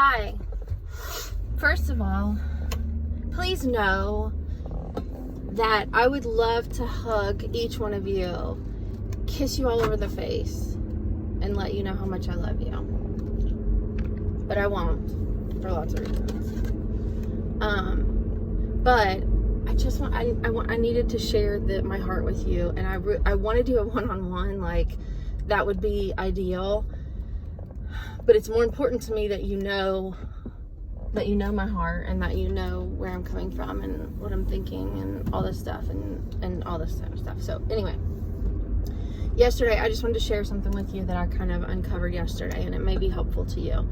Hi. First of all, please know that I would love to hug each one of you, kiss you all over the face, and let you know how much I love you. But I won't, for lots of reasons. But I needed to share my heart with you, and I want to do a one-on-one, like that would be ideal. But it's more important to me that you know my heart, and that you know where I'm coming from and what I'm thinking and all this stuff and all this kind of stuff. So anyway, yesterday I just wanted to share something with you that I kind of uncovered yesterday, and it may be helpful to you.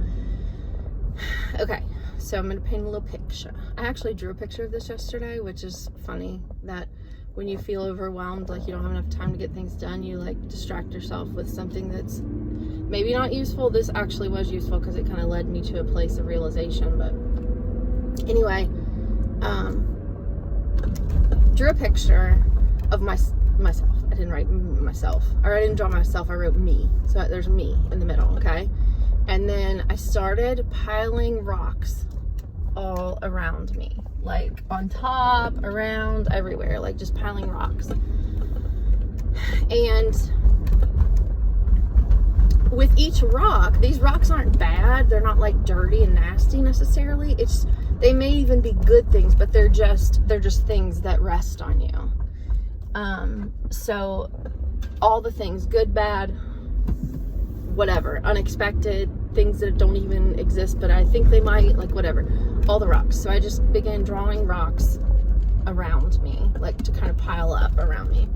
Okay, so I'm going to paint a little picture. I actually drew a picture of this yesterday, which is funny that when you feel overwhelmed, like you don't have enough time to get things done, you like distract yourself with something that's maybe not useful. This actually was useful because it kind of led me to a place of realization. But anyway, drew a picture of myself. I didn't write myself, or I didn't draw myself, I wrote me. So there's me in the middle, okay? And then I started piling rocks all around me, like on top, around, everywhere, like just piling rocks. And with each rock, these rocks aren't bad. They're not like dirty and nasty necessarily. They may even be good things, but they're just things that rest on you. So all the things, good, bad, whatever, unexpected, things that don't even exist, but I think they might, like whatever, all the rocks. So I just began drawing rocks around me, like to kind of pile up around me.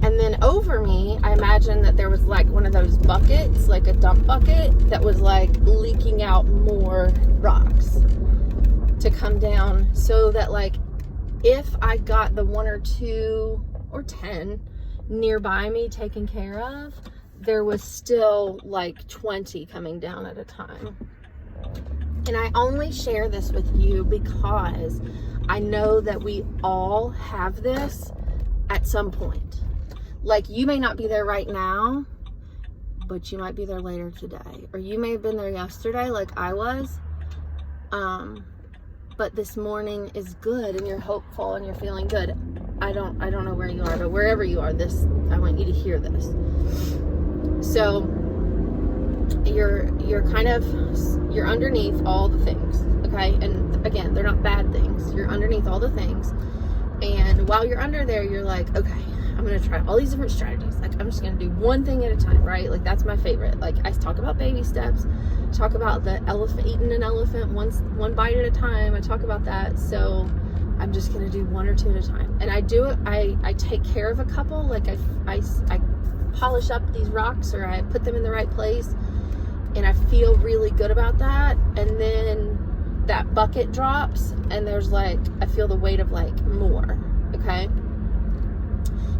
And then over me, I imagined that there was like one of those buckets, like a dump bucket, that was like leaking out more rocks to come down, so that like if I got the 1 or 2 or 10 nearby me taken care of, there was still like 20 coming down at a time. And I only share this with you because I know that we all have this at some point. Like, you may not be there right now, but you might be there later today. Or you may have been there yesterday like I was. But this morning is good, and you're hopeful, and you're feeling good. I don't know where you are, but wherever you are, I want you to hear this. So you're underneath all the things, okay? And again, they're not bad things. You're underneath all the things. And while you're under there, you're like, okay, I'm going to try all these different strategies. Like, I'm just going to do one thing at a time, right? Like, that's my favorite. Like, I talk about baby steps, talk about the elephant, eating an elephant one bite at a time. I talk about that. So I'm just going to do 1 or 2 at a time. And I do it. I take care of a couple. Like, I polish up these rocks, or I put them in the right place, and I feel really good about that. And then that bucket drops, and there's like, I feel the weight of like more, okay?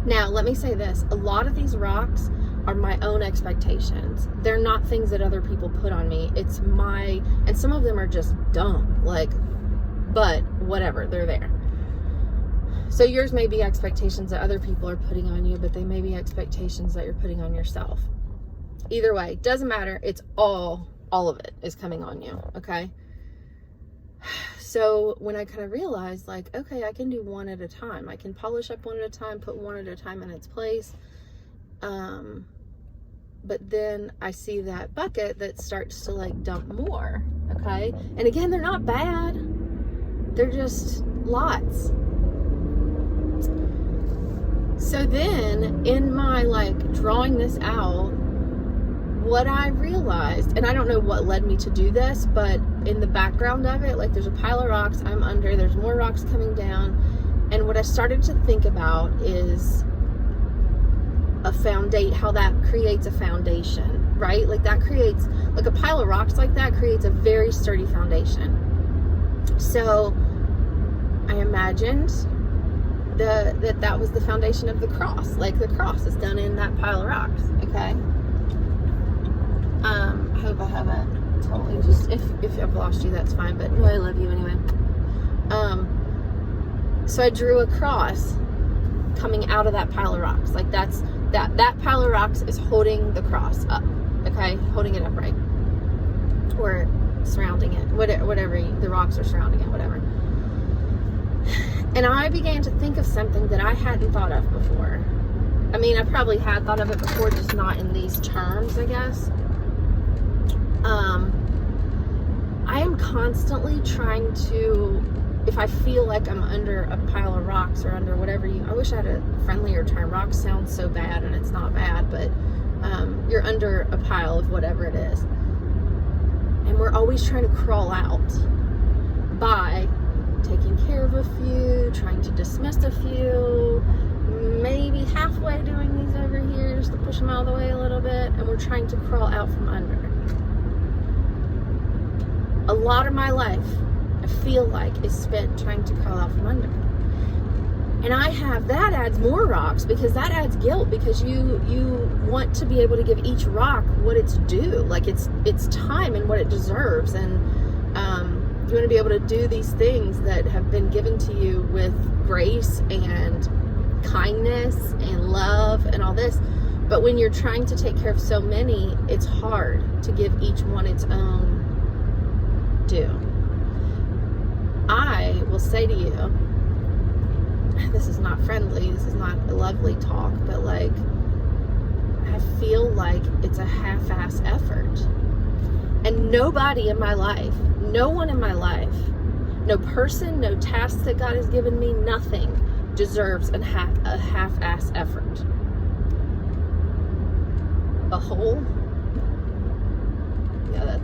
Now, let me say this. A lot of these rocks are my own expectations. They're not things that other people put on me. It's and some of them are just dumb, like, but whatever, they're there. So yours may be expectations that other people are putting on you, but they may be expectations that you're putting on yourself. Either way, doesn't matter. It's all of it is coming on you, okay? So when I kind of realized, like, okay, I can do 1 at a time. I can polish up 1 at a time, put 1 at a time in its place. But then I see that bucket that starts to like dump more, okay? And again, they're not bad. They're just lots. So then in my like drawing this out, what I realized, and I don't know what led me to do this, but in the background of it, like, there's a pile of rocks, I'm under, there's more rocks coming down, and what I started to think about is how that creates a foundation, right? Like, that creates, like, a pile of rocks like that creates a very sturdy foundation. So I imagined that was the foundation of the cross. Like, the cross is done in that pile of rocks, okay? I hope I haven't totally just, if I've lost you, that's fine, but no, I love you anyway. So I drew a cross coming out of that pile of rocks. Like, that pile of rocks is holding the cross up. okay, holding it upright, or surrounding it, whatever the rocks are surrounding it, whatever. And I began to think of something that I hadn't thought of before. I mean, I probably had thought of it before, just not in these terms, I guess. I am constantly trying to, if I feel like I'm under a pile of rocks or under whatever I wish I had a friendlier term. Rocks sounds so bad, and it's not bad, but you're under a pile of whatever it is. And we're always trying to crawl out by taking care of a few, trying to dismiss a few, maybe halfway doing these over here just to push them out of the way a little bit, and we're trying to crawl out from under. A lot of my life, I feel like, is spent trying to crawl out from under. And that adds more rocks, because that adds guilt, because you want to be able to give each rock what it's due, like its time and what it deserves. And you want to be able to do these things that have been given to you with grace and kindness and love and all this. But when you're trying to take care of so many, it's hard to give each one its own due. I will say to you, this is not friendly, this is not a lovely talk, but like, I feel like it's a half-ass effort. And nobody in my life, no one in my life, no person, no task that God has given me, nothing deserves a half-ass effort. A hole? Yeah,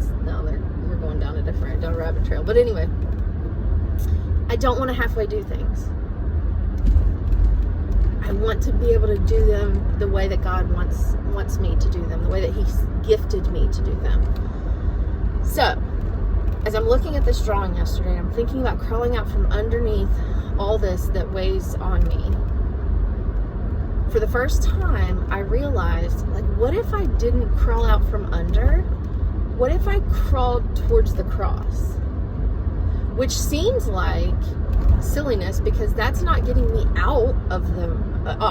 we're going down a rabbit trail. But anyway, I don't want to halfway do things. I want to be able to do them the way that God wants me to do them, the way that He's gifted me to do them. So, as I'm looking at this drawing yesterday, I'm thinking about crawling out from underneath all this that weighs on me. For the first time, I realized, like, what if I didn't crawl out from under? What if I crawled towards the cross? Which seems like silliness, because that's not getting me out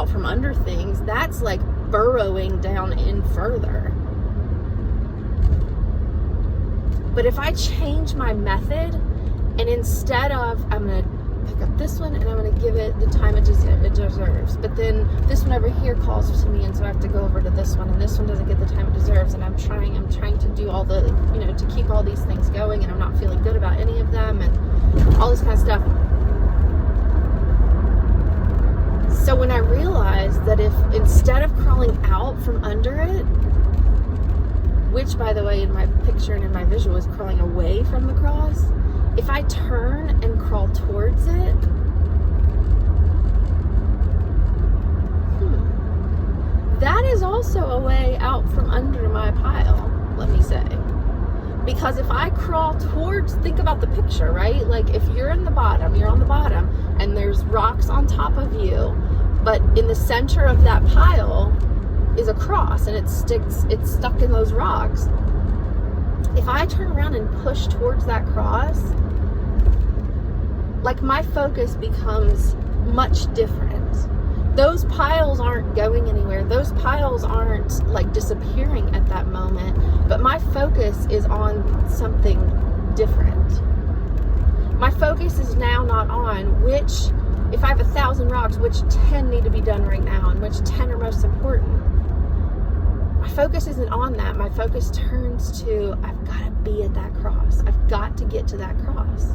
from under things. That's like burrowing down in further. But if I change my method, and instead of, I'm going to pick up this one and I'm going to give it the time it deserves, but then this one over here calls to me, and so I have to go over to this one, and this one doesn't get the time it deserves, and I'm trying to do all the, to keep all these things going, and I'm not feeling good about any of them, and all this kind of stuff. So when I realized that if instead of crawling out from under it, which, by the way, in my picture and in my visual is crawling away from the cross, if I turn and crawl towards it, that is also a way out from under my pile, let me say. Because if I crawl towards, think about the picture, right? Like, if you're on the bottom, and there's rocks on top of you, but in the center of that pile is a cross, and it's stuck in those rocks. If I turn around and push towards that cross, like, my focus becomes much different. Those piles aren't going anywhere. Those piles aren't like disappearing at that moment, but my focus is on something different. My focus is now not on which, if I have 1,000 rocks, which 10 need to be done right now, and which 10 are most important. My focus isn't on that. My focus turns to, I've got to be at that cross. I've got to get to that cross.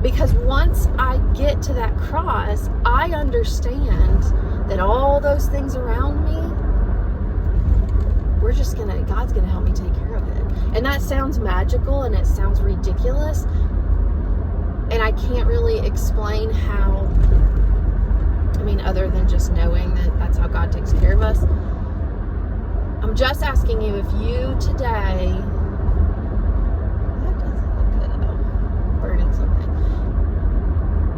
Because once I get to that cross, I understand that all those things around me, God's gonna help me take care of it. And that sounds magical, and it sounds ridiculous, and I can't really explain how, other than just knowing that that's how God takes care of us. I'm just asking you, if you today, that doesn't look good, burning something.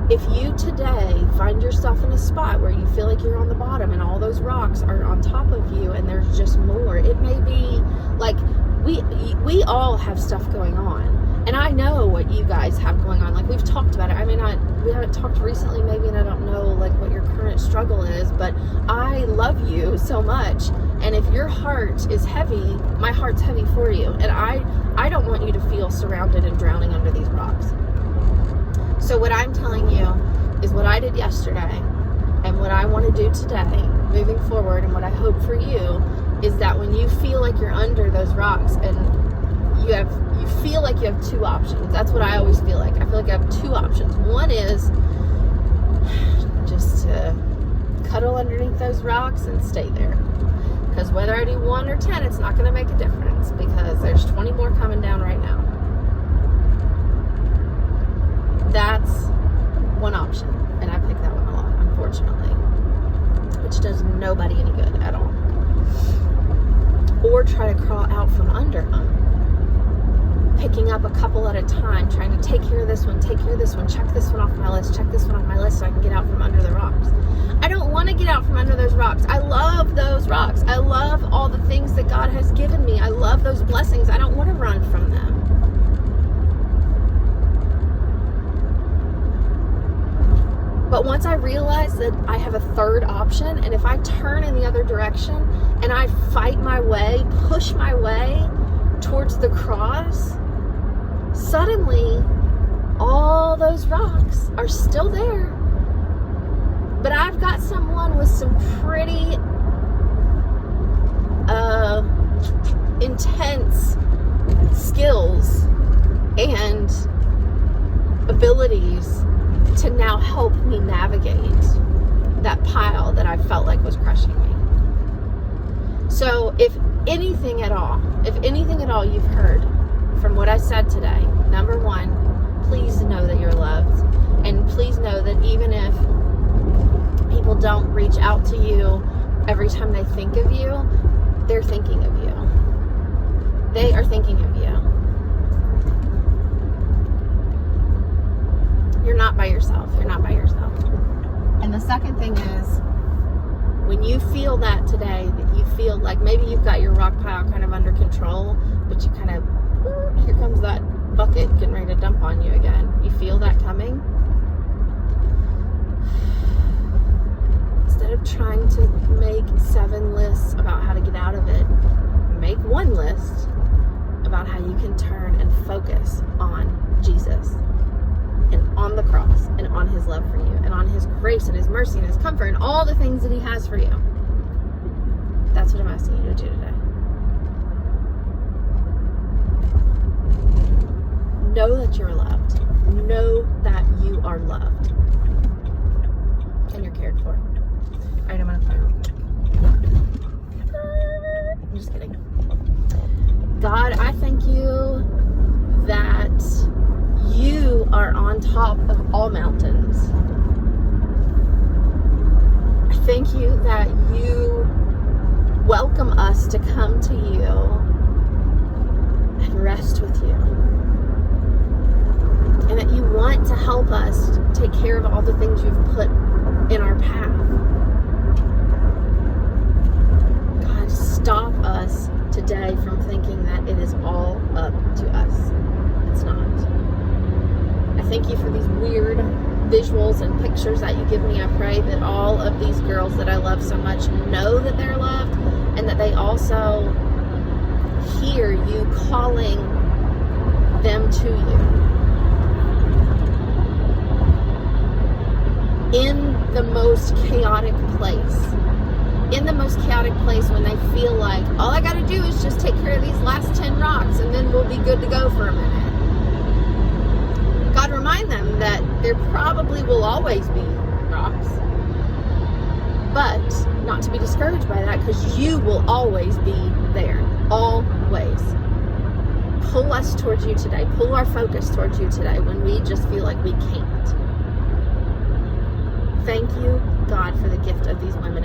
If you today find yourself in a spot where you feel like you're on the bottom and all those rocks are on top of you and there's just more, it may be like, we all have stuff going on. And I know what you guys have going on. Like, we've talked about it. We haven't talked recently maybe, and I don't know like what your current struggle is, but I love you so much. And if your heart is heavy, my heart's heavy for you. And I don't want you to feel surrounded and drowning under these rocks. So what I'm telling you is what I did yesterday and what I want to do today, moving forward, and what I hope for you is that when you feel like you're under those rocks and you feel like you have two options. That's what I always feel like. I feel like I have two options. One is just to cuddle underneath those rocks and stay there. Because whether I do 1 or 10, it's not going to make a difference because there's 20 more coming down right now. That's one option. And I picked that one a lot, unfortunately. Which does nobody any good at all. Or try to crawl out from under them. Picking up a couple at a time, trying to take care of this one, check this one off my list, check this one off my list so I can get out from under the rocks. I don't want to get out from under those rocks. I love those rocks. I love all the things that God has given me. I love those blessings. I don't want to run from them. But once I realize that I have a third option, and if I turn in the other direction and I fight my way, push my way towards the cross, suddenly all those rocks are still there. But I've got someone with some pretty intense skills and abilities to now help me navigate that pile that I felt like was crushing me. So if anything at all you've heard from what I said today, number one, please know that you're loved. And please know that even if people don't reach out to you every time they think of you, they're thinking of you. They are thinking of you. You're not by yourself. You're not by yourself. And the second thing is, when you feel that today, that you feel like maybe you've got your rock pile kind of under control, but you kind of, here comes that bucket getting ready to dump on you again. You feel that coming? Instead of trying to make 7 lists about how to get out of it, make 1 list about how you can turn and focus on Jesus and on the cross and on his love for you and on his grace and his mercy and his comfort and all the things that he has for you. That's what I'm asking you to do today. Know that you're loved. Know that you are loved. And you're cared for. All right, I'm gonna play. I'm just kidding. God, I thank you that you are on top of all mountains. I thank you that you welcome us to come to you and rest with you. And that you want to help us take care of all the things you've put in our path. God, stop us today from thinking that it is all up to us. It's not. I thank you for these weird visuals and pictures that you give me. I pray that all of these girls that I love so much know that they're loved, and that they also hear you calling them to you. In the most chaotic place. In the most chaotic place when they feel like, all I gotta do is just take care of these last 10 rocks and then we'll be good to go for a minute. God, remind them that there probably will always be rocks. But not to be discouraged by that, because you will always be there. Always. Pull us towards you today. Pull our focus towards you today when we just feel like we can't. Thank you, God, for the gift of these women